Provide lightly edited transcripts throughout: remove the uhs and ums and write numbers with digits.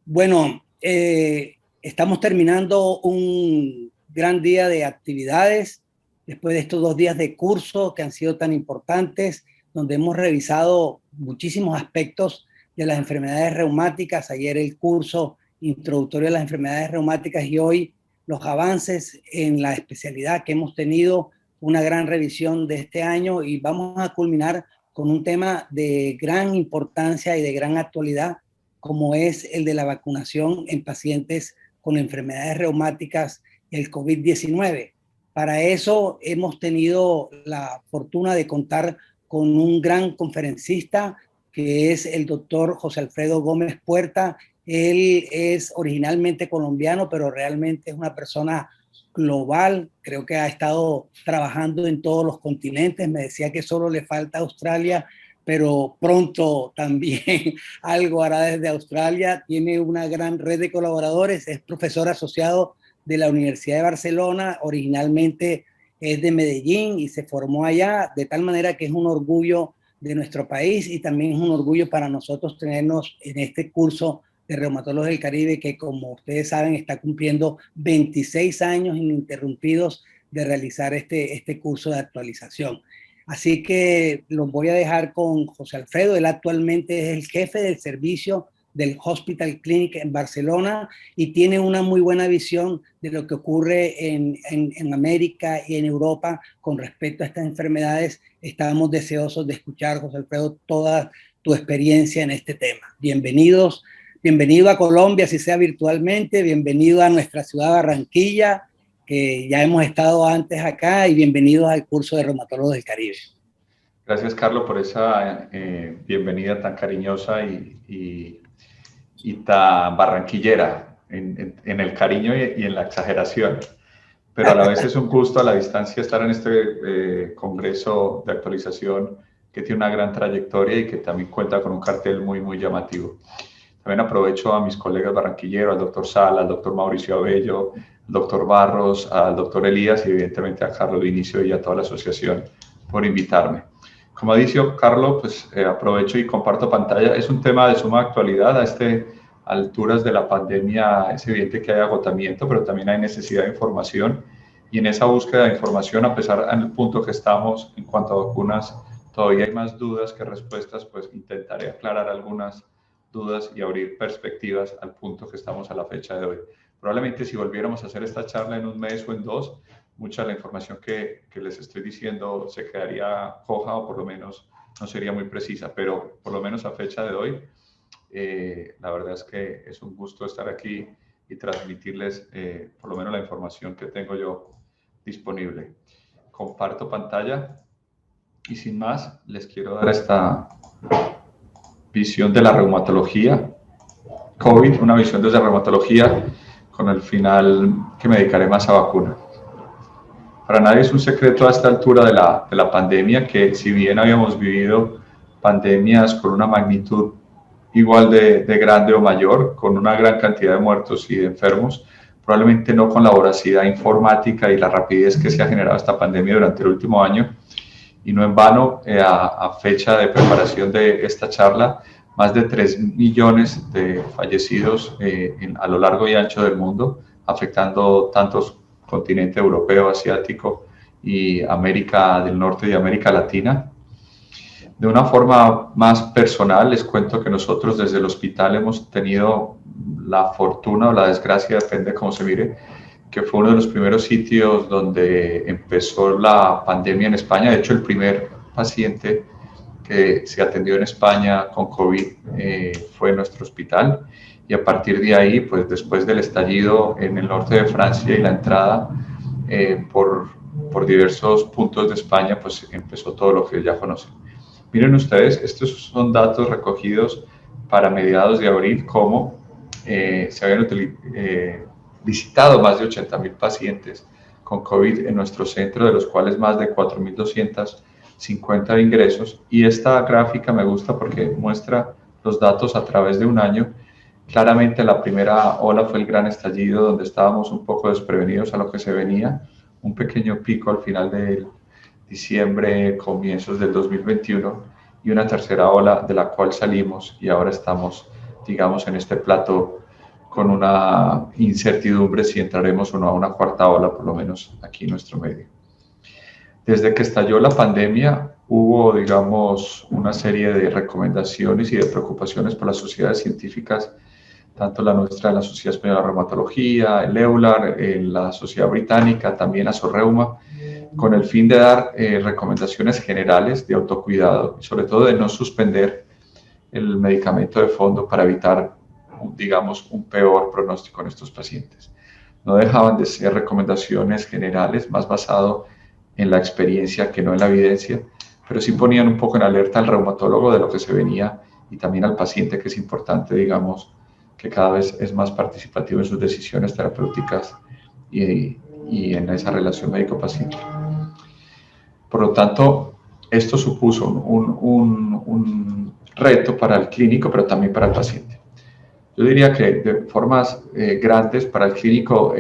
Bueno, estamos terminando un gran día de actividades después de estos 2 días de curso que han sido tan importantes, donde hemos revisado muchísimos aspectos de las enfermedades reumáticas. Ayer el curso introductorio de las enfermedades reumáticas y hoy los avances en la especialidad que hemos tenido, una gran revisión de este año, y vamos a culminar con un tema de gran importancia y de gran actualidad, como es el de la vacunación en pacientes con enfermedades reumáticas, el COVID-19. Para eso hemos tenido la fortuna de contar con un gran conferencista que es el doctor José Alfredo Gómez Puerta. Él es originalmente colombiano, pero realmente es una persona global. Creo que ha estado trabajando en todos los continentes. Me decía que solo le falta Australia, pero pronto también algo hará desde Australia. Tiene una gran red de colaboradores, es profesor asociado de la Universidad de Barcelona, originalmente es de Medellín y se formó allá, de tal manera que es un orgullo de nuestro país y también es un orgullo para nosotros tenernos en este curso de Reumatólogos del Caribe, que como ustedes saben está cumpliendo 26 años ininterrumpidos de realizar este curso de actualización. Así que los voy a dejar con José Alfredo. Él actualmente es el jefe del servicio del Hospital Clinic en Barcelona y tiene una muy buena visión de lo que ocurre en América y en Europa con respecto a estas enfermedades. Estábamos deseosos de escuchar, José Alfredo, toda tu experiencia en este tema. Bienvenido a Colombia, si sea virtualmente, bienvenido a nuestra ciudad Barranquilla, que ya hemos estado antes acá, y bienvenidos al curso de Reumatólogos del Caribe. Gracias, Carlos, por esa bienvenida tan cariñosa y tan barranquillera en el cariño y en la exageración. Pero a la vez es un gusto a la distancia estar en este congreso de actualización que tiene una gran trayectoria y que también cuenta con un cartel muy, muy llamativo. También aprovecho a mis colegas barranquilleros, al doctor Sala, al doctor Mauricio Abello, al doctor Barros, al doctor Elías y evidentemente a Carlos Vinicio y a toda la asociación por invitarme. Como ha dicho Carlos, pues aprovecho y comparto pantalla. Es un tema de suma actualidad. A alturas de la pandemia es evidente que hay agotamiento, pero también hay necesidad de información. Y en esa búsqueda de información, a pesar del punto que estamos en cuanto a vacunas, todavía hay más dudas que respuestas, pues intentaré aclarar algunas dudas y abrir perspectivas al punto que estamos a la fecha de hoy. Probablemente si volviéramos a hacer esta charla en un mes o en dos, mucha de la información que les estoy diciendo se quedaría coja o por lo menos no sería muy precisa, pero por lo menos a fecha de hoy, la verdad es que es un gusto estar aquí y transmitirles por lo menos la información que tengo yo disponible. Comparto pantalla y sin más les quiero dar esta visión de la reumatología COVID, una visión desde reumatología con el final que me dedicaré más a vacunas. Para nadie es un secreto a esta altura de la pandemia que si bien habíamos vivido pandemias con una magnitud igual de grande o mayor, con una gran cantidad de muertos y de enfermos, probablemente no con la voracidad informática y la rapidez que se ha generado esta pandemia durante el último año. Y no en vano, a fecha de preparación de esta charla, más de 3 millones de fallecidos a lo largo y ancho del mundo, afectando tantos continente europeo, asiático y América del Norte y América Latina. De una forma más personal, les cuento que nosotros desde el hospital hemos tenido la fortuna o la desgracia, depende cómo se mire, que fue uno de los primeros sitios donde empezó la pandemia en España. De hecho, el primer paciente que se atendió en España con COVID fue en nuestro hospital. Y a partir de ahí, pues después del estallido en el norte de Francia y la entrada por diversos puntos de España, pues empezó todo lo que ya conocen. Miren ustedes, estos son datos recogidos para mediados de abril, como se habían visitado más de 80,000 pacientes con COVID en nuestro centro, de los cuales más de 4,250 de ingresos. Y esta gráfica me gusta porque muestra los datos a través de un año. Claramente la primera ola fue el gran estallido, donde estábamos un poco desprevenidos a lo que se venía, un pequeño pico al final de diciembre, comienzos del 2021, y una tercera ola de la cual salimos y ahora estamos, digamos, en este plato con una incertidumbre si entraremos o no a una cuarta ola, por lo menos aquí en nuestro medio. Desde que estalló la pandemia, hubo, digamos, una serie de recomendaciones y de preocupaciones por las sociedades científicas, tanto la nuestra, la Sociedad Española de Reumatología, el EULAR, la Sociedad Británica, también ASORREUMA, con el fin de dar recomendaciones generales de autocuidado y sobre todo de no suspender el medicamento de fondo para evitar, digamos, un peor pronóstico en estos pacientes. No dejaban de ser recomendaciones generales, más basado en la experiencia que no en la evidencia, pero sí ponían un poco en alerta al reumatólogo de lo que se venía y también al paciente, que es importante, digamos, que cada vez es más participativo en sus decisiones terapéuticas y en esa relación médico-paciente. Por lo tanto, esto supuso un reto para el clínico, pero también para el paciente. Yo diría que de formas grandes para el clínico,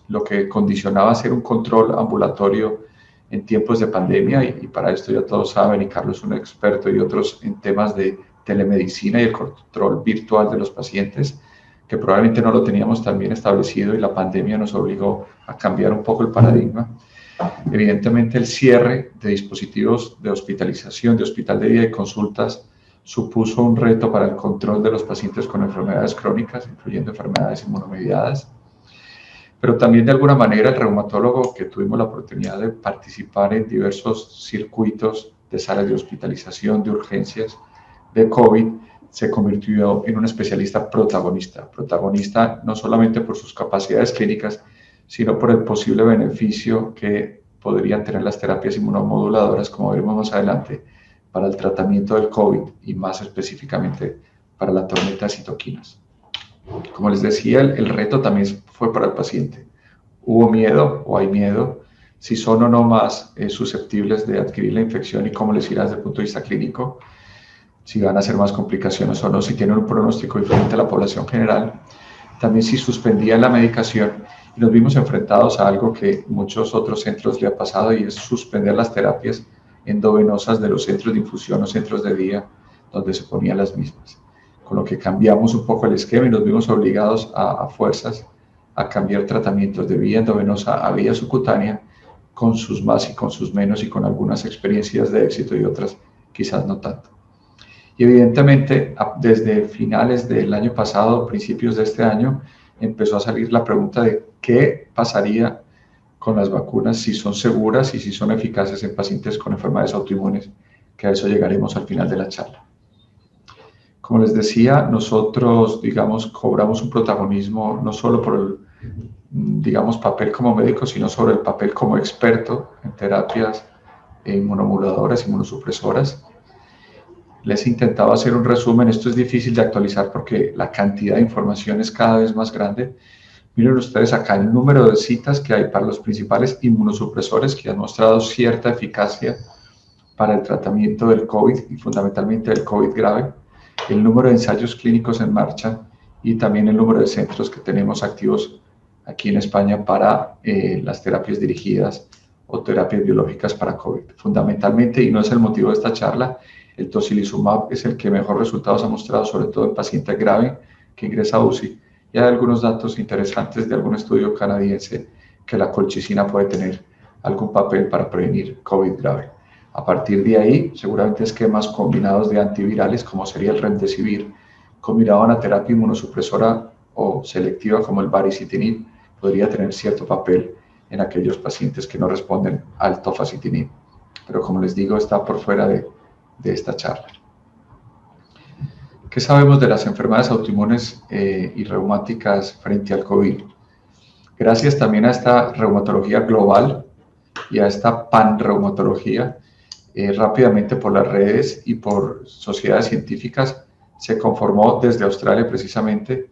lo que condicionaba hacer un control ambulatorio en tiempos de pandemia, y para esto ya todos saben, y Carlos es un experto y otros en temas de telemedicina y el control virtual de los pacientes, que probablemente no lo teníamos tan bien establecido y la pandemia nos obligó a cambiar un poco el paradigma. Evidentemente, el cierre de dispositivos de hospitalización, de hospital de día y consultas supuso un reto para el control de los pacientes con enfermedades crónicas, incluyendo enfermedades inmunomediadas. Pero también, de alguna manera, el reumatólogo, que tuvimos la oportunidad de participar en diversos circuitos de salas de hospitalización, de urgencias, de COVID, se convirtió en un especialista protagonista. Protagonista no solamente por sus capacidades clínicas, sino por el posible beneficio que podrían tener las terapias inmunomoduladoras, como veremos más adelante, para el tratamiento del COVID y más específicamente para la tormenta de citoquinas. Como les decía, el reto también fue para el paciente. Hubo miedo o hay miedo si son o no más susceptibles de adquirir la infección y cómo les irá desde el punto de vista clínico, si van a hacer más complicaciones o no, si tienen un pronóstico diferente a la población general. También si suspendían la medicación, y nos vimos enfrentados a algo que muchos otros centros le ha pasado, y es suspender las terapias endovenosas de los centros de infusión o centros de día donde se ponían las mismas. Con lo que cambiamos un poco el esquema y nos vimos obligados a fuerzas a cambiar tratamientos de vía endovenosa a vía subcutánea, con sus más y con sus menos, y con algunas experiencias de éxito y otras quizás no tanto. Y evidentemente, desde finales del año pasado, principios de este año, empezó a salir la pregunta de qué pasaría con las vacunas, si son seguras y si son eficaces en pacientes con enfermedades autoinmunes, que a eso llegaremos al final de la charla. Como les decía, nosotros, digamos, cobramos un protagonismo no solo por el, digamos, papel como médico, sino sobre el papel como experto en terapias inmunomoduladoras, inmunosupresoras. Les intentaba hacer un resumen. Esto es difícil de actualizar porque la cantidad de información es cada vez más grande. Miren ustedes acá el número de citas que hay para los principales inmunosupresores que han mostrado cierta eficacia para el tratamiento del COVID y fundamentalmente del COVID grave, el número de ensayos clínicos en marcha y también el número de centros que tenemos activos aquí en España para las terapias dirigidas o terapias biológicas para COVID. Fundamentalmente, y no es el motivo de esta charla, el tocilizumab es el que mejor resultados ha mostrado, sobre todo en pacientes graves que ingresa a UCI. Y hay algunos datos interesantes de algún estudio canadiense que la colchicina puede tener algún papel para prevenir COVID grave. A partir de ahí, seguramente esquemas combinados de antivirales, como sería el remdesivir, combinado a una terapia inmunosupresora o selectiva como el baricitinib, podría tener cierto papel en aquellos pacientes que no responden al tofacitinib. Pero como les digo, está por fuera de esta charla. ¿Qué sabemos de las enfermedades autoinmunes y reumáticas frente al COVID? Gracias también a esta reumatología global y a esta panreumatología, rápidamente por las redes y por sociedades científicas se conformó desde Australia precisamente,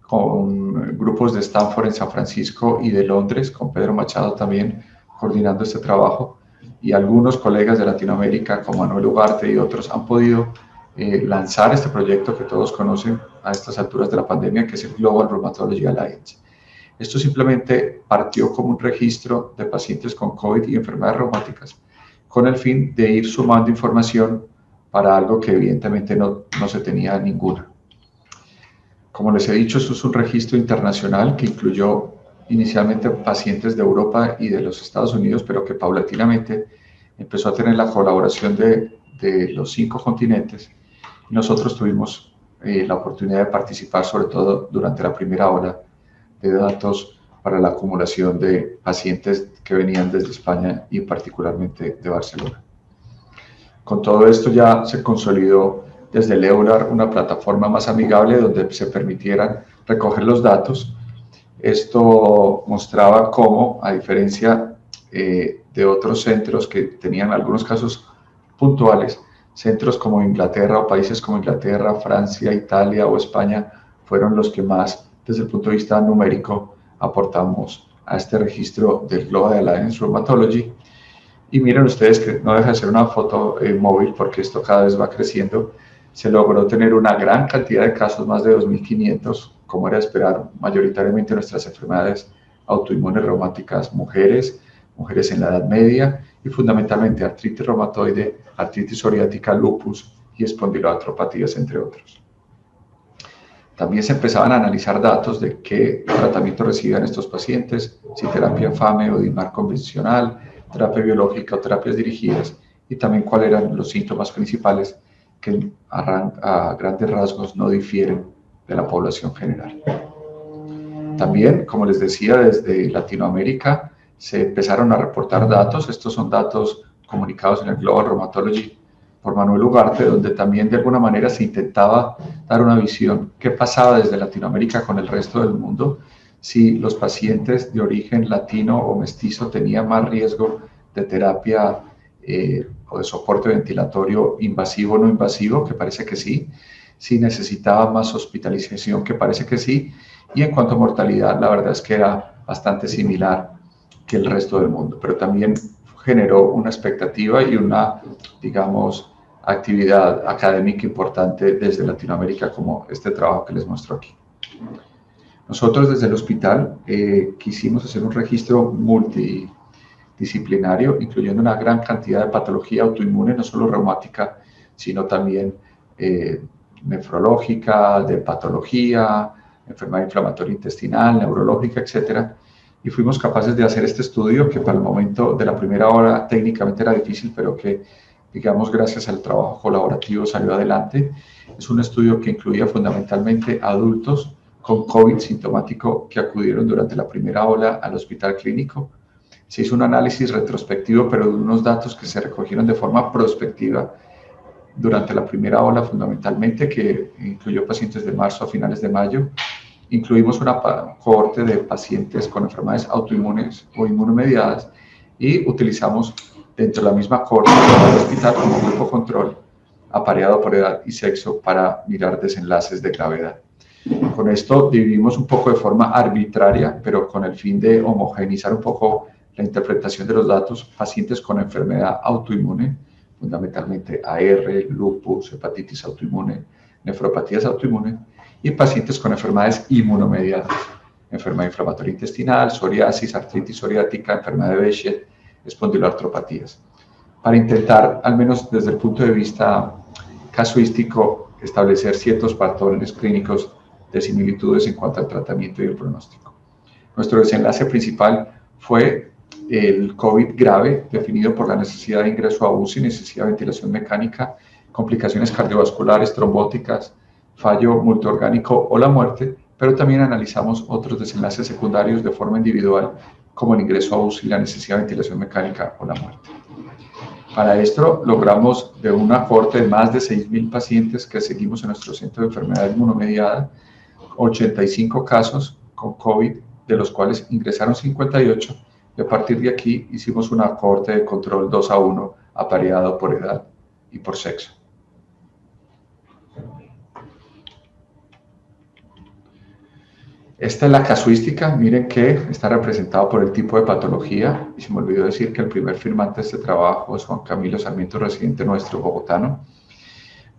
con grupos de Stanford en San Francisco y de Londres, con Pedro Machado también coordinando este trabajo, y algunos colegas de Latinoamérica como Manuel Ugarte y otros han podido lanzar este proyecto que todos conocen a estas alturas de la pandemia, que es el Global Rheumatology Alliance. Esto simplemente partió como un registro de pacientes con COVID y enfermedades reumáticas, con el fin de ir sumando información para algo que evidentemente no se tenía ninguna. Como les he dicho, esto es un registro internacional que incluyó inicialmente pacientes de Europa y de los Estados Unidos, pero que paulatinamente empezó a tener la colaboración de los 5 continentes. Nosotros tuvimos la oportunidad de participar, sobre todo durante la primera ola, de datos para la acumulación de pacientes que venían desde España y particularmente de Barcelona. Con todo esto ya se consolidó desde el EULAR una plataforma más amigable donde se permitieran recoger los datos. Esto mostraba cómo, a diferencia de otros centros que tenían algunos casos puntuales, centros como Inglaterra o países como Inglaterra, Francia, Italia o España fueron los que más, desde el punto de vista numérico, aportamos a este registro del Global Alliance Rheumatology. Y miren ustedes que no deja de ser una foto móvil porque esto cada vez va creciendo. Se logró tener una gran cantidad de casos, más de 2.500, como era de esperar, mayoritariamente nuestras enfermedades autoinmunes reumáticas, mujeres en la edad media y fundamentalmente artritis reumatoide, artritis psoriática, lupus y espondiloartropatías, entre otros. También se empezaban a analizar datos de qué tratamiento recibían estos pacientes, si terapia FAME o DIMAR convencional, terapia biológica o terapias dirigidas, y también cuáles eran los síntomas principales que a grandes rasgos no difieren de la población general. También, como les decía, desde Latinoamérica se empezaron a reportar datos. Estos son datos comunicados en el Global Rheumatology por Manuel Ugarte, donde también de alguna manera se intentaba dar una visión qué pasaba desde Latinoamérica con el resto del mundo, si los pacientes de origen latino o mestizo tenían más riesgo de terapia o de soporte ventilatorio invasivo o no invasivo, que parece que sí, si necesitaban más hospitalización, que parece que sí, y en cuanto a mortalidad, la verdad es que era bastante similar que el resto del mundo, pero también generó una expectativa y una, digamos, actividad académica importante desde Latinoamérica, como este trabajo que les muestro aquí. Nosotros desde el hospital quisimos hacer un registro multidisciplinario, incluyendo una gran cantidad de patología autoinmune, no solo reumática, sino también nefrológica, de patología, enfermedad inflamatoria intestinal, neurológica, etcétera. Y fuimos capaces de hacer este estudio que para el momento de la primera hora técnicamente era difícil, pero que, digamos, gracias al trabajo colaborativo salió adelante. Es un estudio que incluía fundamentalmente adultos con COVID sintomático que acudieron durante la primera ola al hospital clínico. Se hizo un análisis retrospectivo, pero de unos datos que se recogieron de forma prospectiva durante la primera ola fundamentalmente, que incluyó pacientes de marzo a finales de mayo. Incluimos una cohorte de pacientes con enfermedades autoinmunes o inmunomediadas y utilizamos dentro de la misma cohorte del hospital como grupo control, apareado por edad y sexo para mirar desenlaces de gravedad. Con esto dividimos un poco de forma arbitraria, pero con el fin de homogeneizar un poco la interpretación de los datos, pacientes con enfermedad autoinmune, fundamentalmente AR, lupus, hepatitis autoinmune, nefropatías autoinmunes, y pacientes con enfermedades inmunomediadas, enfermedad inflamatoria intestinal, psoriasis, artritis psoriática, enfermedad de Behçet, espondiloartropatías, para intentar, al menos desde el punto de vista casuístico, establecer ciertos patrones clínicos de similitudes en cuanto al tratamiento y el pronóstico. Nuestro desenlace principal fue el COVID grave, definido por la necesidad de ingreso a UCI, necesidad de ventilación mecánica, complicaciones cardiovasculares, trombóticas, fallo multiorgánico o la muerte, pero también analizamos otros desenlaces secundarios de forma individual, como el ingreso a UCI, la necesidad de ventilación mecánica o la muerte. Para esto logramos de una cohorte de más de 6.000 pacientes que seguimos en nuestro centro de enfermedad inmunomediada, 85 casos con COVID, de los cuales ingresaron 58, y a partir de aquí hicimos una cohorte de control 2-1, apareado por edad y por sexo. Esta es la casuística, miren que está representado por el tipo de patología, y se me olvidó decir que el primer firmante de este trabajo es Juan Camilo Sarmiento, residente nuestro bogotano,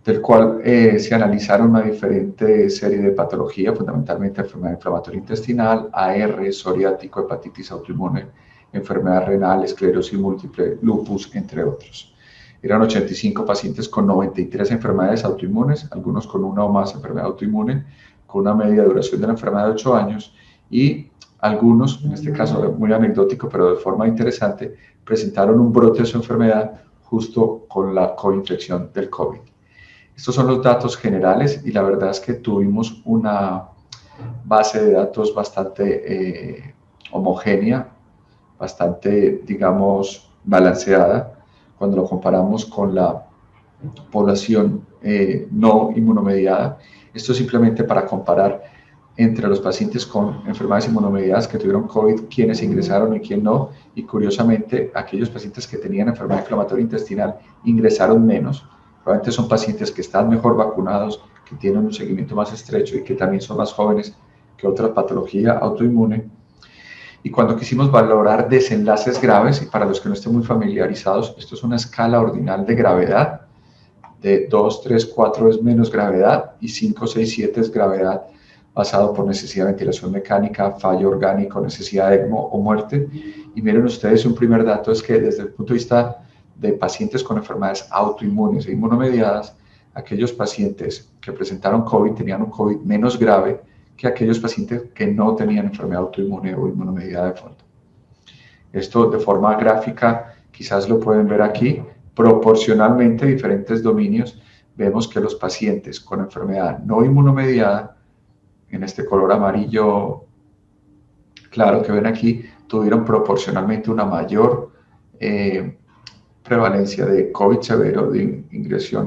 del cual se analizaron una diferente serie de patología, fundamentalmente enfermedad inflamatoria intestinal, AR, psoriático, hepatitis autoinmune, enfermedad renal, esclerosis múltiple, lupus, entre otros. Eran 85 pacientes con 93 enfermedades autoinmunes, algunos con una o más enfermedad autoinmune, con una media duración de la enfermedad de 8 años, y algunos, en este caso muy anecdótico, pero de forma interesante, presentaron un brote de su enfermedad justo con la coinfección del COVID. Estos son los datos generales y la verdad es que tuvimos una base de datos bastante homogénea, bastante, digamos, balanceada cuando lo comparamos con la población no inmunomediada. Esto simplemente para comparar entre los pacientes con enfermedades inmunomediadas que tuvieron COVID, quienes ingresaron y quién no, y curiosamente aquellos pacientes que tenían enfermedad inflamatoria intestinal ingresaron menos. Probablemente son pacientes que están mejor vacunados, que tienen un seguimiento más estrecho y que también son más jóvenes que otra patología autoinmune. Y cuando quisimos valorar desenlaces graves, y para los que no estén muy familiarizados, esto es una escala ordinal de gravedad, de 2, 3, 4 es menos gravedad y 5, 6, 7 es gravedad, basado por necesidad de ventilación mecánica, fallo orgánico, necesidad de ECMO o muerte. Y miren ustedes, un primer dato es que desde el punto de vista de pacientes con enfermedades autoinmunes e inmunomediadas, aquellos pacientes que presentaron COVID tenían un COVID menos grave que aquellos pacientes que no tenían enfermedad autoinmune o inmunomediada de fondo. Esto de forma gráfica, quizás lo pueden ver aquí, proporcionalmente diferentes dominios, vemos que los pacientes con enfermedad no inmunomediada, en este color amarillo claro que ven aquí, tuvieron proporcionalmente una mayor prevalencia de COVID severo, de ingreso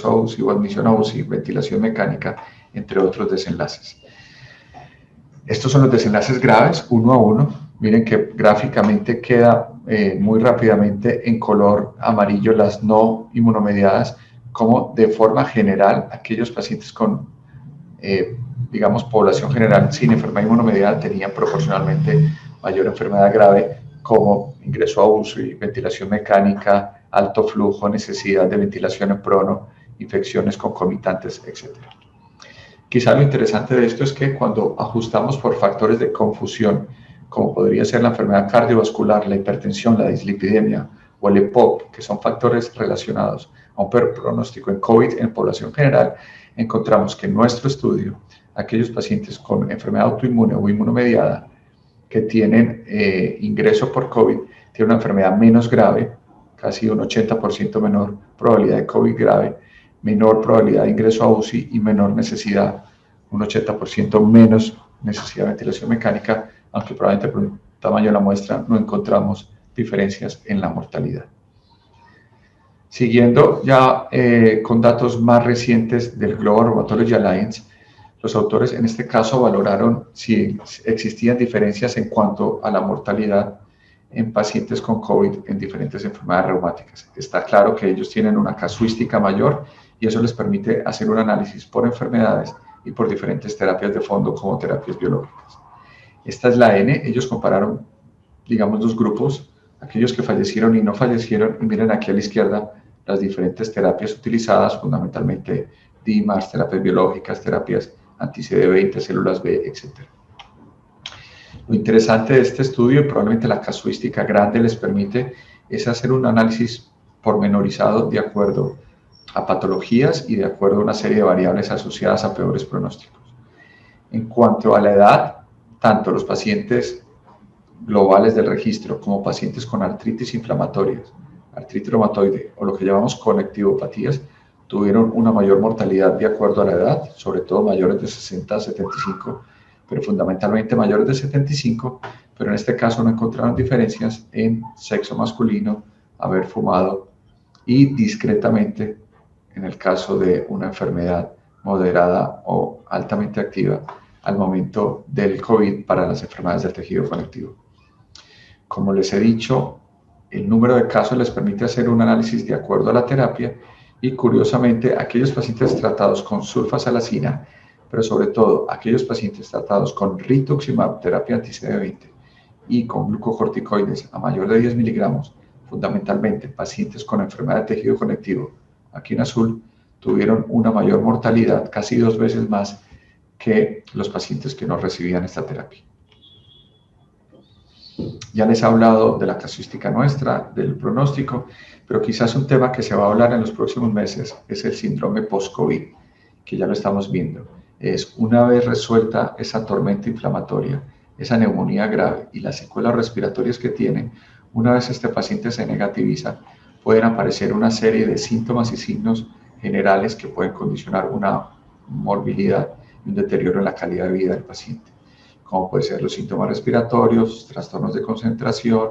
a UCI o admisión a UCI, ventilación mecánica, entre otros desenlaces. Estos son los desenlaces graves, uno a uno. Miren que gráficamente queda muy rápidamente en color amarillo las no inmunomediadas, como de forma general aquellos pacientes con, digamos, población general sin enfermedad inmunomediada tenían proporcionalmente mayor enfermedad grave, como ingreso a UCI, ventilación mecánica, alto flujo, necesidad de ventilación en prono, infecciones concomitantes, etc. Quizá lo interesante de esto es que cuando ajustamos por factores de confusión, como podría ser la enfermedad cardiovascular, la hipertensión, la dislipidemia o el EPOC, que son factores relacionados a un peor pronóstico en COVID en población general, encontramos que en nuestro estudio, aquellos pacientes con enfermedad autoinmune o inmunomediada que tienen ingreso por COVID, tienen una enfermedad menos grave, casi un 80% menor probabilidad de COVID grave, menor probabilidad de ingreso a UCI y menor necesidad, un 80% menos necesidad de ventilación mecánica, aunque probablemente por el tamaño de la muestra no encontramos diferencias en la mortalidad. Siguiendo ya con datos más recientes del Global Rheumatology Alliance, los autores en este caso valoraron si existían diferencias en cuanto a la mortalidad en pacientes con COVID en diferentes enfermedades reumáticas. Está claro que ellos tienen una casuística mayor y eso les permite hacer un análisis por enfermedades y por diferentes terapias de fondo como terapias biológicas. Esta es la N, ellos compararon, digamos, dos grupos, aquellos que fallecieron y no fallecieron, y miren aquí a la izquierda las diferentes terapias utilizadas, fundamentalmente DMARDs, terapias biológicas, terapias anti-CD20, células B, etc. Lo interesante de este estudio, y probablemente la casuística grande les permite, es hacer un análisis pormenorizado de acuerdo a patologías y de acuerdo a una serie de variables asociadas a peores pronósticos. En cuanto a la edad, tanto los pacientes globales del registro como pacientes con artritis inflamatorias, artritis reumatoide o lo que llamamos conectivopatías, tuvieron una mayor mortalidad de acuerdo a la edad, sobre todo mayores de 60 a 75, pero fundamentalmente mayores de 75, pero en este caso no encontraron diferencias en sexo masculino, haber fumado y discretamente, en el caso de una enfermedad moderada o altamente activa, al momento del COVID para las enfermedades del tejido conectivo. Como les he dicho, el número de casos les permite hacer un análisis de acuerdo a la terapia y curiosamente aquellos pacientes tratados con sulfasalacina, pero sobre todo aquellos pacientes tratados con rituximab, terapia anti-CD20 y con glucocorticoides a mayor de 10 miligramos, fundamentalmente pacientes con enfermedad de tejido conectivo, aquí en azul, tuvieron una mayor mortalidad, casi 2 veces más que los pacientes que no recibían esta terapia. Ya les he hablado de la casuística nuestra, del pronóstico, pero quizás un tema que se va a hablar en los próximos meses es el síndrome post-COVID, que ya lo estamos viendo. es una vez resuelta esa tormenta inflamatoria, esa neumonía grave y las secuelas respiratorias que tiene, una vez este paciente se negativiza, pueden aparecer una serie de síntomas y signos generales que pueden condicionar una morbilidad y un deterioro en la calidad de vida del paciente, como pueden ser los síntomas respiratorios, trastornos de concentración,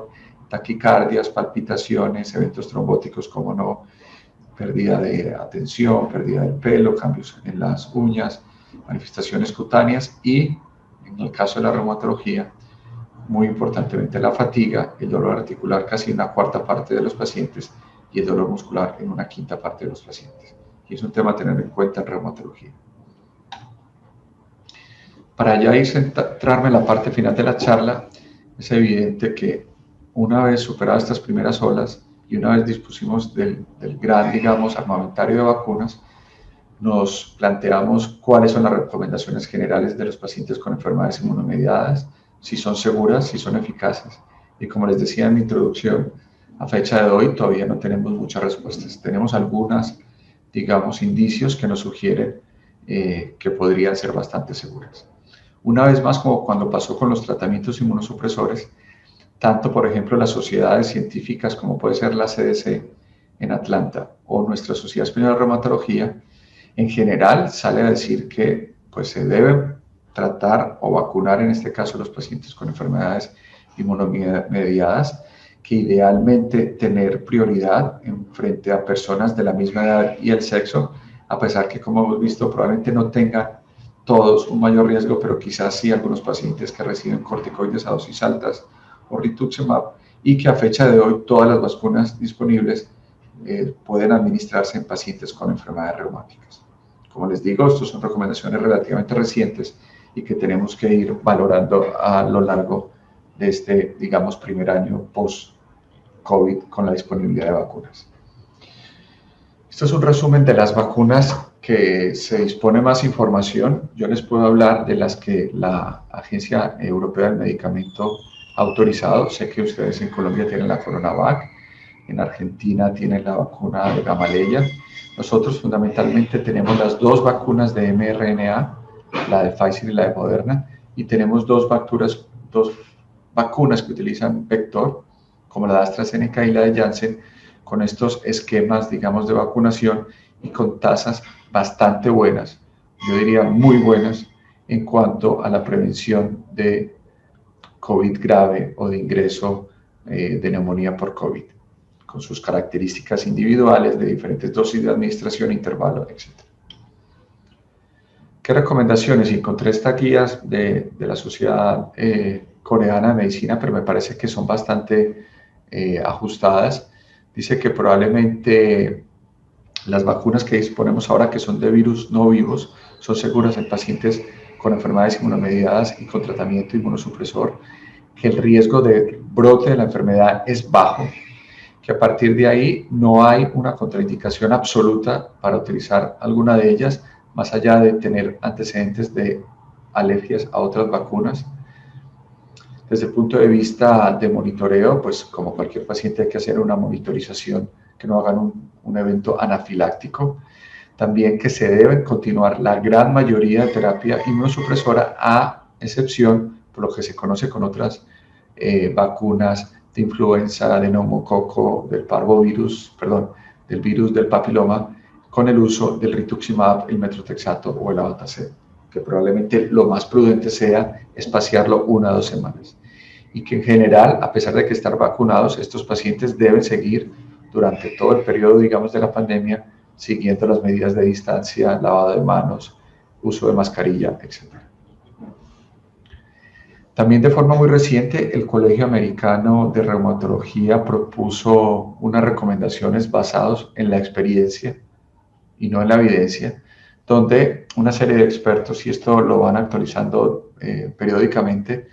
taquicardias, palpitaciones, eventos trombóticos, como no, pérdida de atención, pérdida del pelo, cambios en las uñas, manifestaciones cutáneas y, en el caso de la reumatología, muy importantemente la fatiga, el dolor articular casi en una cuarta parte de los pacientes y el dolor muscular en una quinta parte de los pacientes. Y es un tema a tener en cuenta en reumatología. Para ya ir centrarme en la parte final de la charla, es evidente que una vez superadas estas primeras olas y una vez dispusimos del gran, digamos, armamentario de vacunas, nos planteamos cuáles son las recomendaciones generales de los pacientes con enfermedades inmunomediadas, si son seguras, si son eficaces. Y como les decía en mi introducción, a fecha de hoy todavía no tenemos muchas respuestas. Tenemos algunas, digamos, indicios que nos sugieren que podrían ser bastante seguras. Una vez más, como cuando pasó con los tratamientos inmunosupresores, tanto, por ejemplo, las sociedades científicas como puede ser la CDC en Atlanta o nuestra Sociedad Española de Reumatología, en general sale a decir que pues, se debe tratar o vacunar, en este caso, los pacientes con enfermedades inmunomediadas, que idealmente tener prioridad en frente a personas de la misma edad y el sexo, a pesar que, como hemos visto, probablemente no tengan todos un mayor riesgo, pero quizás sí algunos pacientes que reciben corticoides a dosis altas o rituximab, y que a fecha de hoy todas las vacunas disponibles pueden administrarse en pacientes con enfermedades reumáticas. Como les digo, estas son recomendaciones relativamente recientes y que tenemos que ir valorando a lo largo de este, digamos, primer año post-COVID con la disponibilidad de vacunas. Esto es un resumen de las vacunas que se dispone más información. Yo les puedo hablar de las que la Agencia Europea del Medicamento ha autorizado. Sé que ustedes en Colombia tienen la CoronaVac, en Argentina tienen la vacuna de Gamaleya. Nosotros fundamentalmente tenemos las dos vacunas de mRNA, la de Pfizer y la de Moderna, y tenemos dos vacunas que utilizan vector, como la de AstraZeneca y la de Janssen, con estos esquemas, digamos, de vacunación y con tasas bastante buenas, yo diría muy buenas, en cuanto a la prevención de COVID grave o de ingreso de neumonía por COVID, con sus características individuales de diferentes dosis de administración, intervalo, etc. ¿Qué recomendaciones? Encontré estas guías de la Sociedad Coreana de Medicina, pero me parece que son bastante ajustadas. Dice que probablemente las vacunas que disponemos ahora, que son de virus no vivos, son seguras en pacientes con enfermedades inmunomediadas y con tratamiento inmunosupresor, que el riesgo de brote de la enfermedad es bajo, que a partir de ahí no hay una contraindicación absoluta para utilizar alguna de ellas, más allá de tener antecedentes de alergias a otras vacunas. Desde el punto de vista de monitoreo, pues como cualquier paciente hay que hacer una monitorización, que no hagan un evento anafiláctico. También que se deben continuar la gran mayoría de terapia inmunosupresora, a excepción por lo que se conoce con otras vacunas de influenza, de neumococo, del parvovirus, del virus del papiloma, con el uso del rituximab, el metrotexato o el abatacept, que probablemente lo más prudente sea espaciarlo 1 a 2 semanas. Y que en general, a pesar de que estar vacunados, estos pacientes deben seguir durante todo el periodo, digamos, de la pandemia, siguiendo las medidas de distancia, lavado de manos, uso de mascarilla, etc. También de forma muy reciente, el Colegio Americano de Reumatología propuso unas recomendaciones basadas en la experiencia y no en la evidencia, donde una serie de expertos, y esto lo van actualizando periódicamente,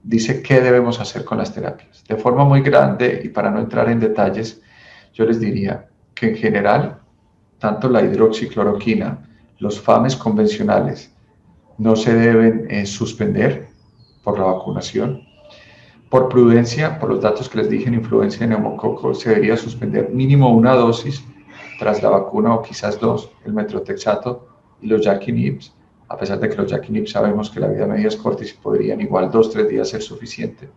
dice qué debemos hacer con las terapias. De forma muy grande, y para no entrar en detalles, yo les diría que en general, tanto la hidroxicloroquina, los FAMES convencionales, no se deben suspender por la vacunación. Por prudencia, por los datos que les dije en influenza y neumococo, se debería suspender mínimo 1 dosis tras la vacuna o quizás 2, el metrotexato y los JAK inhibitors, a pesar de que los Jakafi sabemos que la vida media es corta y si podrían igual 2-3 días ser suficiente.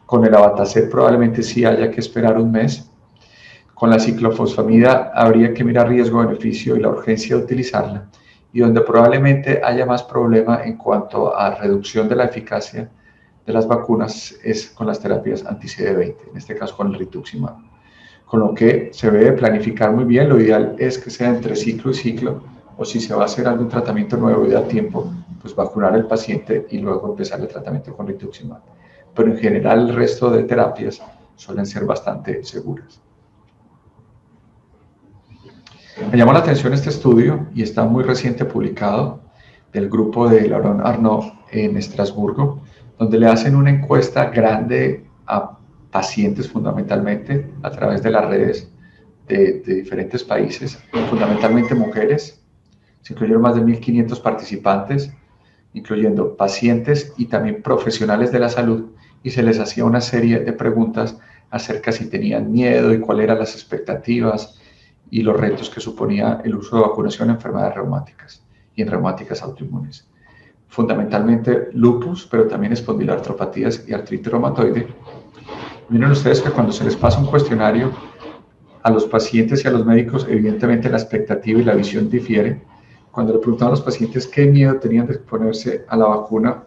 Con el Abatacer probablemente sí haya que esperar un mes. Con la ciclofosfamida habría que mirar riesgo-beneficio y la urgencia de utilizarla, y donde probablemente haya más problema en cuanto a reducción de la eficacia de las vacunas es con las terapias anti-CD20, en este caso con el rituximab. Con lo que se debe planificar muy bien, lo ideal es que sea entre ciclo y ciclo, o si se va a hacer algún tratamiento nuevo y da tiempo, pues vacunar al paciente y luego empezar el tratamiento con rituximab. Pero en general el resto de terapias suelen ser bastante seguras. Me llamó la atención este estudio y está muy reciente publicado del grupo de Laurent Arnaud en Estrasburgo, donde le hacen una encuesta grande a pacientes fundamentalmente a través de las redes de diferentes países, fundamentalmente mujeres. Se incluyeron más de 1.500 participantes, incluyendo pacientes y también profesionales de la salud, y se les hacía una serie de preguntas acerca si tenían miedo y cuáles eran las expectativas y los retos que suponía el uso de vacunación en enfermedades reumáticas y en reumáticas autoinmunes. Fundamentalmente lupus, pero también espondiloartropatías y artritis reumatoide. Miren ustedes que cuando se les pasa un cuestionario a los pacientes y a los médicos, evidentemente la expectativa y la visión difiere. Cuando le preguntaban a los pacientes qué miedo tenían de exponerse a la vacuna,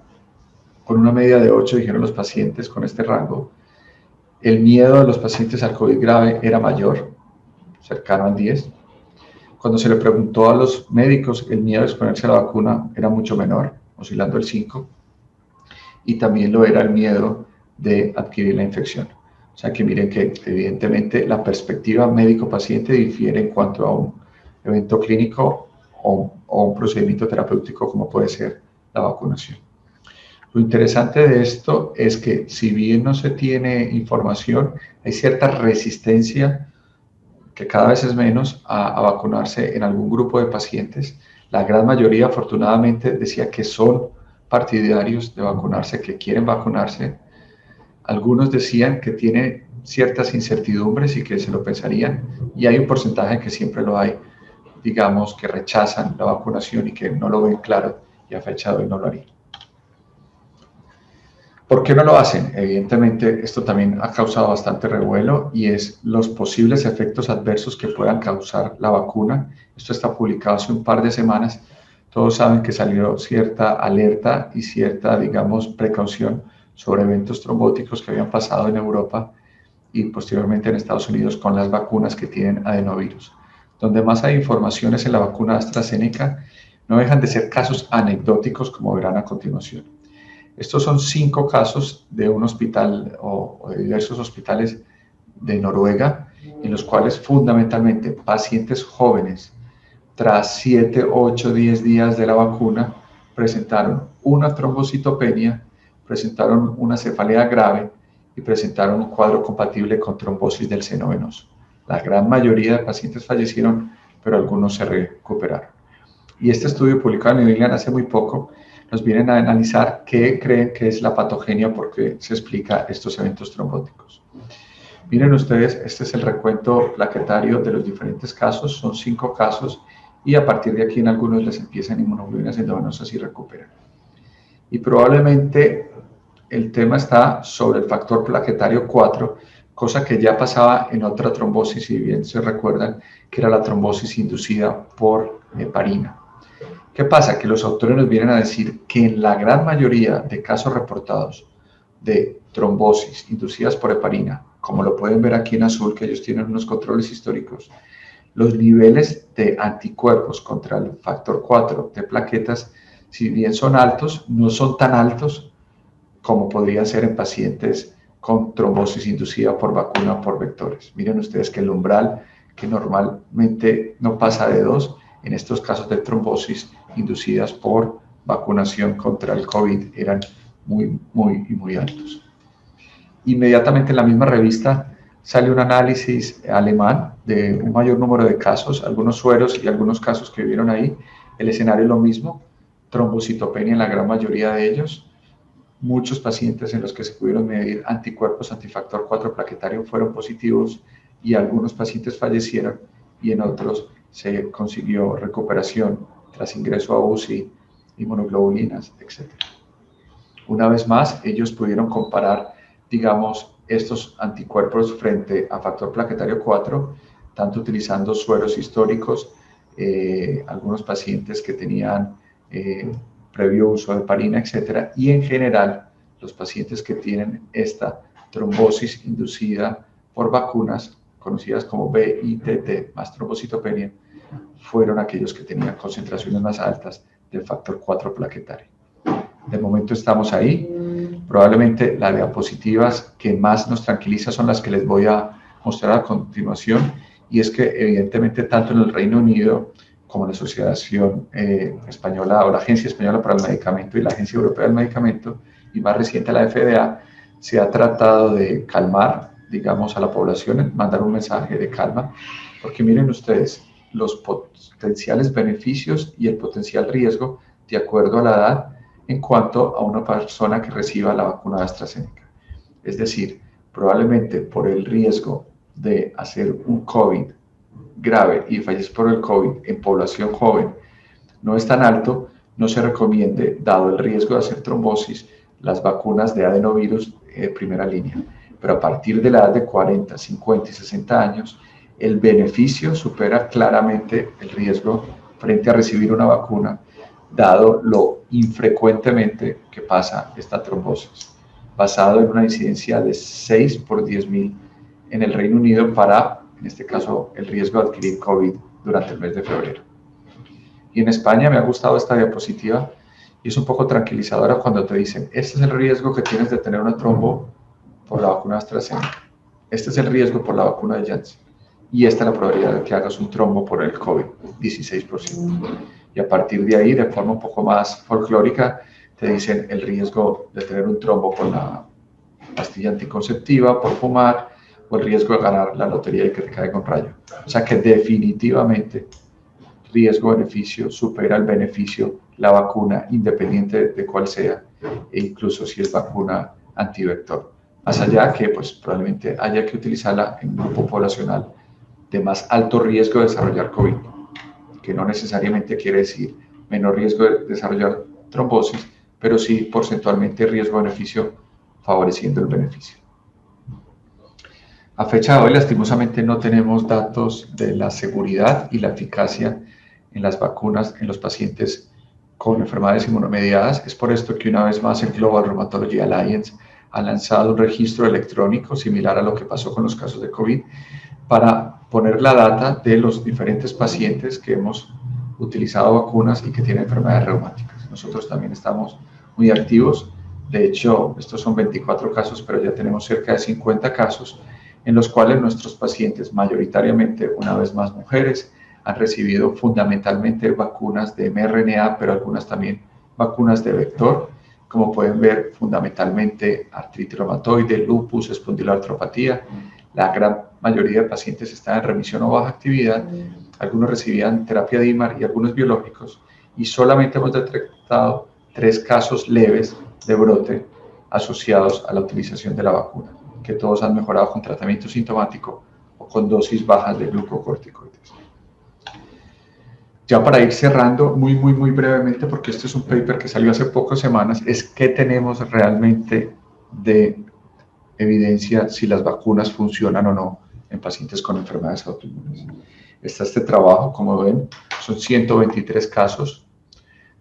con una media de 8 dijeron los pacientes con este rango, el miedo de los pacientes al COVID grave era mayor, cercano al 10. Cuando se le preguntó a los médicos, el miedo de exponerse a la vacuna era mucho menor, oscilando el 5, y también lo era el miedo de adquirir la infección. O sea que miren que evidentemente la perspectiva médico-paciente difiere en cuanto a un evento clínico o un procedimiento terapéutico como puede ser la vacunación. Lo interesante de esto es que si bien no se tiene información, hay cierta resistencia, que cada vez es menos, a vacunarse en algún grupo de pacientes. La gran mayoría, afortunadamente, decía que son partidarios de vacunarse, que quieren vacunarse. Algunos decían que tienen ciertas incertidumbres y que se lo pensarían, y hay un porcentaje que siempre lo hay, digamos, que rechazan la vacunación y que no lo ven claro y a fecha de hoy no lo harían. ¿Por qué no lo hacen? Evidentemente, esto también ha causado bastante revuelo y es los posibles efectos adversos que puedan causar la vacuna. Esto está publicado hace un par de semanas. Todos saben que salió cierta alerta y cierta, digamos, precaución sobre eventos trombóticos que habían pasado en Europa y posteriormente en Estados Unidos con las vacunas que tienen adenovirus. Donde más hay información es en la vacuna AstraZeneca. No dejan de ser casos anecdóticos, como verán a continuación. Estos son 5 casos de un hospital o de diversos hospitales de Noruega, en los cuales fundamentalmente pacientes jóvenes, tras 7, 8, 10 días de la vacuna, presentaron una trombocitopenia, presentaron una cefalea grave y presentaron un cuadro compatible con trombosis del seno venoso. La gran mayoría de pacientes fallecieron, pero algunos se recuperaron. Y este estudio publicado en New England hace muy poco nos vienen a analizar qué creen que es la patogenia, por qué se explica estos eventos trombóticos. Miren ustedes, este es el recuento plaquetario de los diferentes casos, son 5 casos y a partir de aquí en algunos les empiezan inmunoglobulinas endovenosas y recuperan. Y probablemente el tema está sobre el factor plaquetario 4, cosa que ya pasaba en otra trombosis, si bien se recuerdan, que era la trombosis inducida por heparina. ¿Qué pasa? Que los autores nos vienen a decir que en la gran mayoría de casos reportados de trombosis inducidas por heparina, como lo pueden ver aquí en azul, que ellos tienen unos controles históricos, los niveles de anticuerpos contra el factor 4 de plaquetas, si bien son altos, no son tan altos como podría ser en pacientes con trombosis inducida por vacuna o por vectores. Miren ustedes que el umbral, que normalmente no pasa de 2, en estos casos de trombosis inducidas por vacunación contra el COVID eran muy altos. Inmediatamente en la misma revista sale un análisis alemán de un mayor número de casos, algunos sueros y algunos casos que vieron ahí. El escenario es lo mismo, trombocitopenia en la gran mayoría de ellos. Muchos pacientes en los que se pudieron medir anticuerpos antifactor 4 plaquetario fueron positivos y algunos pacientes fallecieron y en otros se consiguió recuperación tras ingreso a UCI inmunoglobulinas, etc. Una vez más, ellos pudieron comparar, digamos, estos anticuerpos frente a factor plaquetario 4, tanto utilizando sueros históricos, algunos pacientes que tenían previo uso de heparina, etc. Y en general, los pacientes que tienen esta trombosis inducida por vacunas, conocidas como BITT más trombocitopenia, fueron aquellos que tenían concentraciones más altas del factor 4 plaquetario. De momento estamos ahí. Probablemente las diapositivas que más nos tranquiliza son las que les voy a mostrar a continuación, y es que evidentemente tanto en el Reino Unido como la Asociación Española o la Agencia Española para el Medicamento y la Agencia Europea del Medicamento, y más reciente la FDA, se ha tratado de calmar, digamos, a la población, mandar un mensaje de calma, porque miren ustedes, los potenciales beneficios y el potencial riesgo de acuerdo a la edad en cuanto a una persona que reciba la vacuna de AstraZeneca. Es decir, probablemente por el riesgo de hacer un COVID grave y fallecer por el COVID en población joven no es tan alto, no se recomiende, dado el riesgo de hacer trombosis, las vacunas de adenovirus de primera línea. Pero a partir de la edad de 40, 50 y 60 años, el beneficio supera claramente el riesgo frente a recibir una vacuna, dado lo infrecuentemente que pasa esta trombosis, basado en una incidencia de 6 por 10.000 en el Reino Unido para, en este caso, el riesgo de adquirir COVID durante el mes de febrero. Y en España me ha gustado esta diapositiva y es un poco tranquilizadora cuando te dicen, este es el riesgo que tienes de tener una trombo por la vacuna AstraZeneca, este es el riesgo por la vacuna de Janssen, y esta es la probabilidad de que hagas un trombo por el COVID, 16%. Y a partir de ahí, de forma un poco más folclórica, te dicen el riesgo de tener un trombo con la pastilla anticonceptiva, por fumar, o el riesgo de ganar la lotería y que te caiga un rayo. O sea que definitivamente riesgo-beneficio supera el beneficio la vacuna, independiente de cuál sea, e incluso si es vacuna antivector. Más allá que pues, probablemente haya que utilizarla en un grupo poblacional de más alto riesgo de desarrollar COVID, que no necesariamente quiere decir menor riesgo de desarrollar trombosis, pero sí porcentualmente riesgo-beneficio favoreciendo el beneficio. A fecha de hoy, lastimosamente, no tenemos datos de la seguridad y la eficacia en las vacunas en los pacientes con enfermedades inmunomediadas. Es por esto que una vez más el Global Rheumatology Alliance ha lanzado un registro electrónico similar a lo que pasó con los casos de COVID para poner la data de los diferentes pacientes que hemos utilizado vacunas y que tienen enfermedades reumáticas. Nosotros también estamos muy activos. De hecho, estos son 24 casos, pero ya tenemos cerca de 50 casos en los cuales nuestros pacientes, mayoritariamente, una vez más mujeres, han recibido fundamentalmente vacunas de mRNA, pero algunas también vacunas de vector. Como pueden ver, fundamentalmente artritis reumatoide, lupus, espondiloartropatía. La gran mayoría de pacientes están en remisión o baja actividad. Algunos recibían terapia DIMAR y algunos biológicos. Y solamente hemos detectado 3 casos leves de brote asociados a la utilización de la vacuna, que todos han mejorado con tratamiento sintomático o con dosis bajas de glucocorticoides. Ya para ir cerrando muy brevemente, porque este es un paper que salió hace pocas semanas, es qué tenemos realmente de evidencia si las vacunas funcionan o no en pacientes con enfermedades autoinmunes. Está este trabajo, como ven, son 123 casos,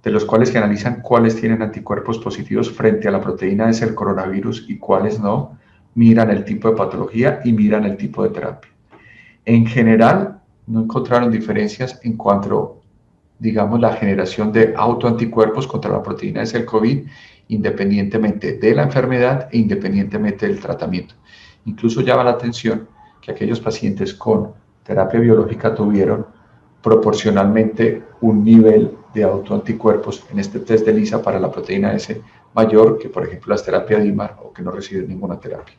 de los cuales se analizan cuáles tienen anticuerpos positivos frente a la proteína S del coronavirus y cuáles no. Miran el tipo de patología y miran el tipo de terapia. En general, no encontraron diferencias en cuanto, digamos, la generación de autoanticuerpos contra la proteína S del COVID, independientemente de la enfermedad e independientemente del tratamiento. Incluso llama la atención que aquellos pacientes con terapia biológica tuvieron proporcionalmente un nivel de autoanticuerpos en este test de ELISA para la proteína S mayor que, por ejemplo, las terapias DIMAR o que no reciben ninguna terapia.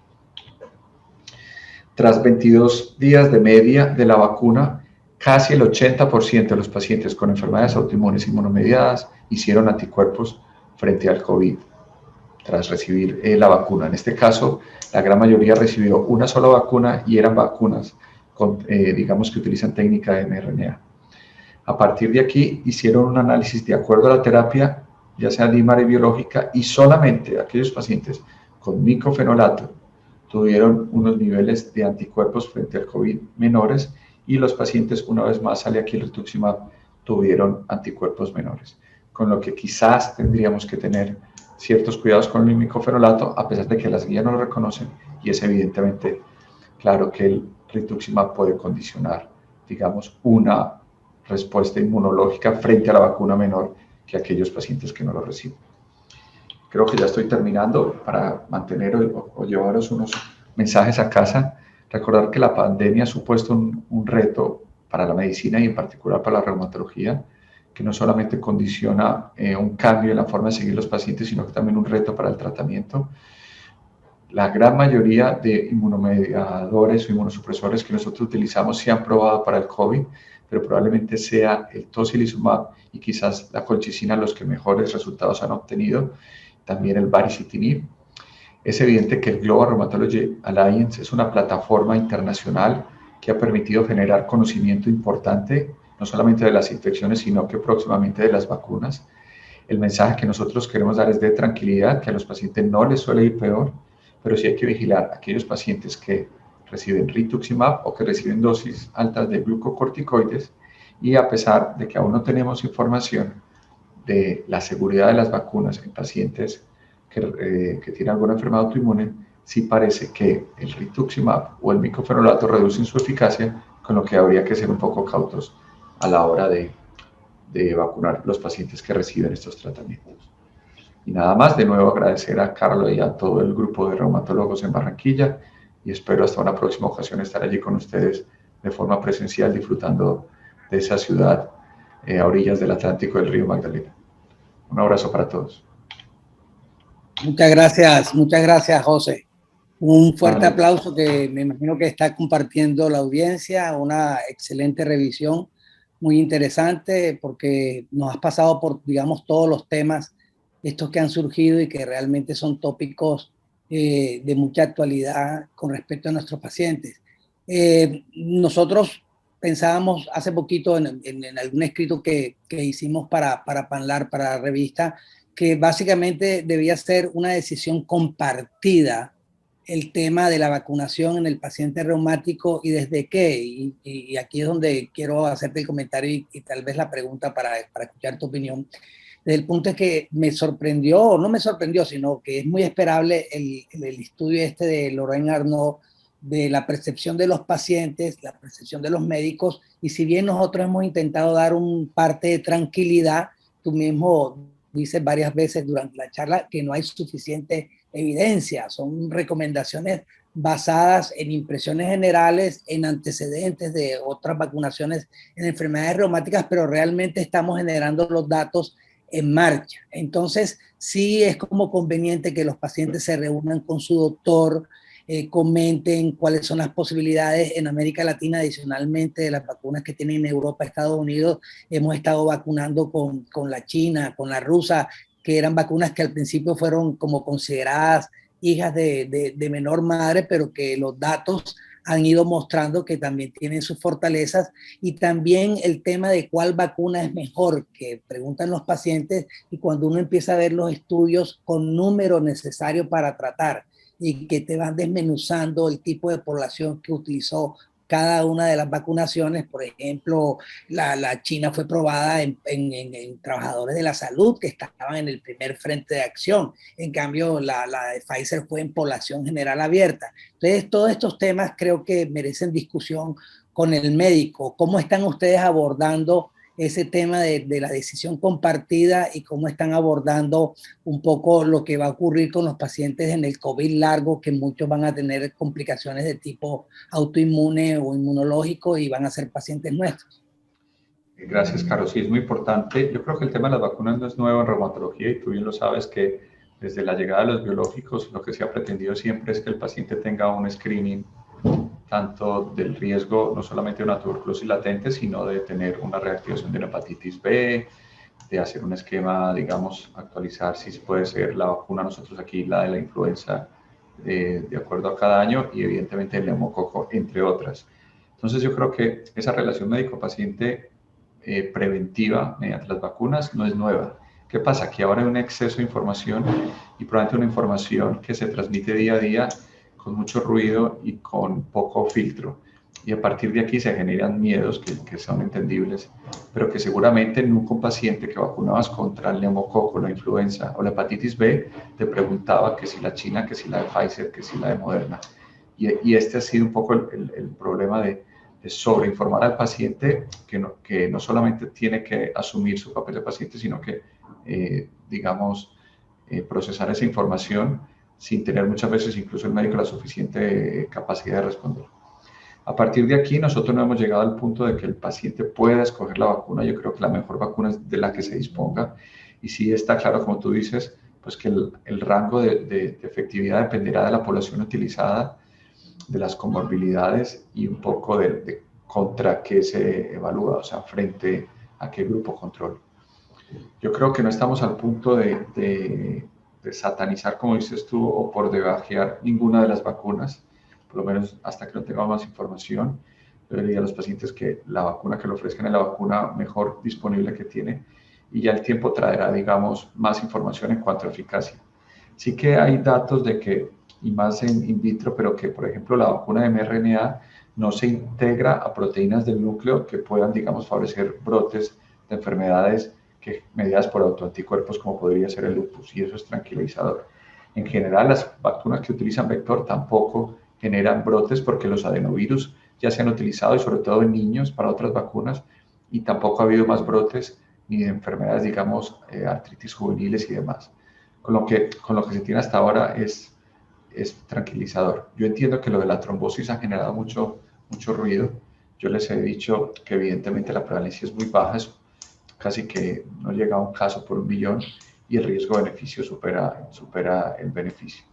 Tras 22 días de media de la vacuna, casi el 80% de los pacientes con enfermedades autoinmunes inmunomediadas hicieron anticuerpos frente al COVID tras recibir la vacuna. En este caso, la gran mayoría recibió una sola vacuna y eran vacunas digamos que utilizan técnica de mRNA. A partir de aquí hicieron un análisis de acuerdo a la terapia ya sea DIMAR y biológica, y solamente aquellos pacientes con micofenolato tuvieron unos niveles de anticuerpos frente al COVID menores, y los pacientes, una vez más sale aquí el rituximab, tuvieron anticuerpos menores, con lo que quizás tendríamos que tener ciertos cuidados con el micofenolato, a pesar de que las guías no lo reconocen, y es evidentemente claro que el rituximab puede condicionar, digamos, una respuesta inmunológica frente a la vacuna menor que aquellos pacientes que no lo reciben. Creo que ya estoy terminando para mantener o llevaros unos mensajes a casa. Recordar que la pandemia ha supuesto un reto para la medicina y en particular para la reumatología, que no solamente condiciona un cambio en la forma de seguir los pacientes, sino que también un reto para el tratamiento. La gran mayoría de inmunomediadores o inmunosupresores que nosotros utilizamos se han probado para el COVID, pero probablemente sea el tocilizumab y quizás la colchicina los que mejores resultados han obtenido, también el baricitinib. Es evidente que el Global Rheumatology Alliance es una plataforma internacional que ha permitido generar conocimiento importante, no solamente de las infecciones, sino que próximamente de las vacunas. El mensaje que nosotros queremos dar es de tranquilidad, que a los pacientes no les suele ir peor, pero sí hay que vigilar a aquellos pacientes que reciben rituximab o que reciben dosis altas de glucocorticoides, y a pesar de que aún no tenemos información de la seguridad de las vacunas en pacientes que tienen alguna enfermedad autoinmune, sí parece que el rituximab o el micofenolato reducen su eficacia, con lo que habría que ser un poco cautos a la hora de vacunar los pacientes que reciben estos tratamientos. Y nada más, de nuevo agradecer a Carlos y a todo el grupo de reumatólogos en Barranquilla, y espero hasta una próxima ocasión estar allí con ustedes de forma presencial, disfrutando de esa ciudad a orillas del Atlántico del río Magdalena. Un abrazo para todos. Muchas gracias, José. Un fuerte Vale. aplauso que me imagino que está compartiendo la audiencia, una excelente revisión, muy interesante porque nos has pasado por, digamos, todos los temas estos que han surgido y que realmente son tópicos de mucha actualidad con respecto a nuestros pacientes. Nosotros pensábamos hace poquito en algún escrito que hicimos para Panlar, para la revista, que básicamente debía ser una decisión compartida el tema de la vacunación en el paciente reumático y desde qué. Y aquí es donde quiero hacerte el comentario y tal vez la pregunta para escuchar tu opinión. Desde el punto es que me sorprendió, no me sorprendió, sino que es muy esperable el estudio este de Lorraine Arnaud de la percepción de los pacientes, la percepción de los médicos, y si bien nosotros hemos intentado dar un parte de tranquilidad, tú mismo dices varias veces durante la charla que no hay suficiente evidencia, son recomendaciones basadas en impresiones generales, en antecedentes de otras vacunaciones en enfermedades reumáticas, pero realmente estamos generando los datos en marcha. Entonces, sí es como conveniente que los pacientes se reúnan con su doctor, comenten cuáles son las posibilidades en América Latina, adicionalmente de las vacunas que tienen en Europa, Estados Unidos. Hemos estado vacunando con la China, con la rusa, que eran vacunas que al principio fueron como consideradas hijas de menor madre, pero que los datos han ido mostrando que también tienen sus fortalezas, y también el tema de cuál vacuna es mejor, que preguntan los pacientes, y cuando uno empieza a ver los estudios con número necesario para tratar y que te van desmenuzando el tipo de población que utilizó cada una de las vacunaciones. Por ejemplo, la China fue probada en trabajadores de la salud que estaban en el primer frente de acción. En cambio, la de Pfizer fue en población general abierta. Entonces, todos estos temas creo que merecen discusión con el médico. ¿Cómo están ustedes abordando ese tema de la decisión compartida y cómo están abordando un poco lo que va a ocurrir con los pacientes en el COVID largo, que muchos van a tener complicaciones de tipo autoinmune o inmunológico y van a ser pacientes nuestros? Gracias, Carlos. Sí, es muy importante. Yo creo que el tema de las vacunas no es nuevo en reumatología, y tú bien lo sabes que desde la llegada de los biológicos lo que se ha pretendido siempre es que el paciente tenga un screening tanto del riesgo no solamente de una tuberculosis latente, sino de tener una reactivación de una hepatitis B, de hacer un esquema, digamos, actualizar si puede ser la vacuna, nosotros aquí la de la influenza, de acuerdo a cada año, y evidentemente el neumococo, entre otras. Entonces yo creo que esa relación médico-paciente preventiva mediante las vacunas no es nueva. ¿Qué pasa? Que ahora hay un exceso de información y probablemente una información que se transmite día a día con mucho ruido y con poco filtro. Y a partir de aquí se generan miedos que son entendibles, pero que seguramente nunca un paciente que vacunabas contra el neumococo, la influenza o la hepatitis B te preguntaba que si la China, que si la de Pfizer, que si la de Moderna. Y este ha sido un poco el problema de sobreinformar al paciente, que no solamente tiene que asumir su papel de paciente, sino que, digamos, procesar esa información sin tener muchas veces incluso el médico la suficiente capacidad de responder. A partir de aquí, nosotros no hemos llegado al punto de que el paciente pueda escoger la vacuna. Yo creo que la mejor vacuna es de la que se disponga. Y sí está claro, como tú dices, pues que el rango de efectividad dependerá de la población utilizada, de las comorbilidades y un poco de contra qué se evalúa, o sea, frente a qué grupo control. Yo creo que no estamos al punto de satanizar, como dices tú, o por debajear ninguna de las vacunas, por lo menos hasta que no tengamos más información. Yo le diría a los pacientes que la vacuna que le ofrezcan es la vacuna mejor disponible que tiene y ya el tiempo traerá, digamos, más información en cuanto a eficacia. Sí que hay datos de que, y más en in vitro, pero que, por ejemplo, la vacuna de mRNA no se integra a proteínas del núcleo que puedan, digamos, favorecer brotes de enfermedades mediadas por autoanticuerpos, como podría ser el lupus, y eso es tranquilizador. En general, las vacunas que utilizan vector tampoco generan brotes porque los adenovirus ya se han utilizado, y sobre todo en niños, para otras vacunas, y tampoco ha habido más brotes ni de enfermedades, digamos, artritis juveniles y demás. Con lo que se tiene hasta ahora es tranquilizador. Yo entiendo que lo de la trombosis ha generado mucho ruido. Yo les he dicho que evidentemente la prevalencia es muy baja, es casi que no llega a un caso por 1.000.000 y el riesgo-beneficio supera el beneficio.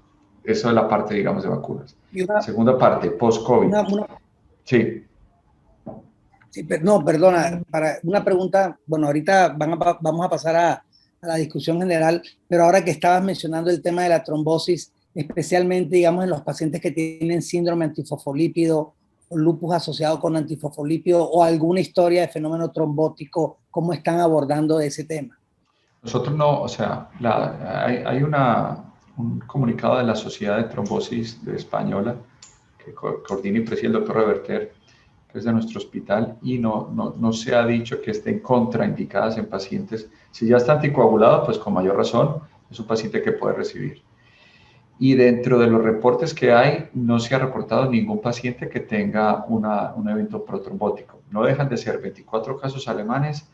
Eso es la parte, digamos, de vacunas. Segunda parte, post-COVID. Sí. Sí, no, perdona, para una pregunta, bueno, ahorita vamos a pasar a la discusión general, pero ahora que estabas mencionando el tema de la trombosis, especialmente, digamos, en los pacientes que tienen síndrome antifosfolípido o lupus asociado con antifosfolípido o alguna historia de fenómeno trombótico, ¿cómo están abordando ese tema? Nosotros no, o sea, hay un comunicado de la Sociedad de Trombosis Española que coordina y preside el doctor Reverter, que es de nuestro hospital, y no se ha dicho que estén contraindicadas en pacientes. Si ya está anticoagulado, pues con mayor razón es un paciente que puede recibir. Y dentro de los reportes que hay, no se ha reportado ningún paciente que tenga un evento protrombótico. No dejan de ser 24 casos alemanes,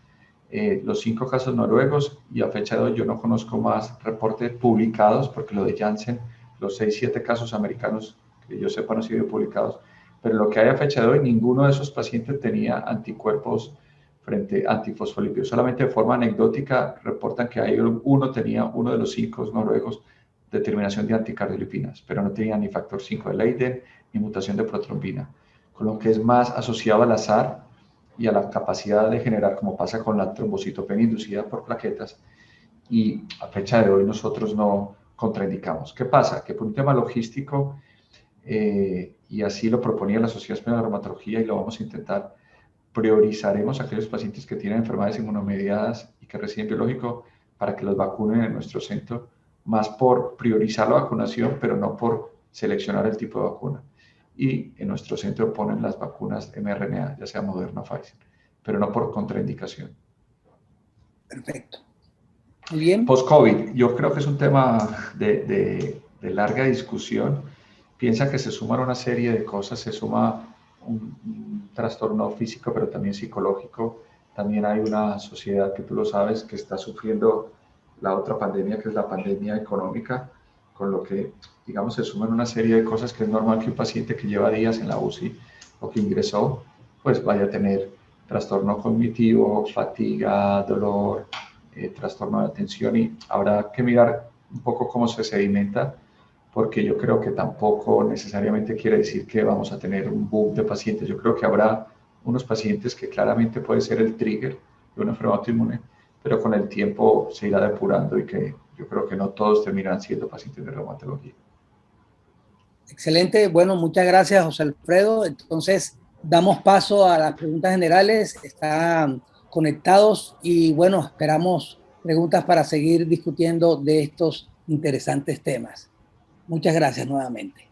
los 5 casos noruegos, y a fecha de hoy yo no conozco más reportes publicados, porque lo de Janssen, los 6-7 casos americanos que yo sepa no han sido publicados, pero lo que hay a fecha de hoy, ninguno de esos pacientes tenía anticuerpos frente a antifosfolípidos. Solamente de forma anecdótica reportan que uno de los 5 noruegos determinación de anticardiolipinas, pero no tenía ni factor 5 de Leiden ni mutación de protrombina, con lo que es más asociado al azar y a la capacidad de generar, como pasa con la trombocitopenia inducida por plaquetas, y a fecha de hoy nosotros no contraindicamos. ¿Qué pasa? Que por un tema logístico, y así lo proponía la Sociedad Española de Reumatología y lo vamos a intentar, priorizaremos a aquellos pacientes que tienen enfermedades inmunomediadas y que reciben biológico para que los vacunen en nuestro centro, más por priorizar la vacunación, pero no por seleccionar el tipo de vacuna. Y en nuestro centro ponen las vacunas mRNA, ya sea Moderna o Pfizer, pero no por contraindicación. Perfecto. Muy bien. Post-COVID, yo creo que es un tema de larga discusión. Piensa que se suman una serie de cosas, se suma un trastorno físico, pero también psicológico. También hay una sociedad, que tú lo sabes, que está sufriendo la otra pandemia, que es la pandemia económica, con lo que, digamos, se suman una serie de cosas que es normal que un paciente que lleva días en la UCI o que ingresó, pues vaya a tener trastorno cognitivo, fatiga, dolor, trastorno de atención, y habrá que mirar un poco cómo se sedimenta, porque yo creo que tampoco necesariamente quiere decir que vamos a tener un boom de pacientes. Yo creo que habrá unos pacientes que claramente puede ser el trigger de una enfermedad autoinmune, pero con el tiempo se irá depurando y que yo creo que no todos terminarán siendo pacientes de reumatología. Excelente. Bueno, muchas gracias, José Alfredo. Entonces, damos paso a las preguntas generales. Están conectados y bueno, esperamos preguntas para seguir discutiendo de estos interesantes temas. Muchas gracias nuevamente.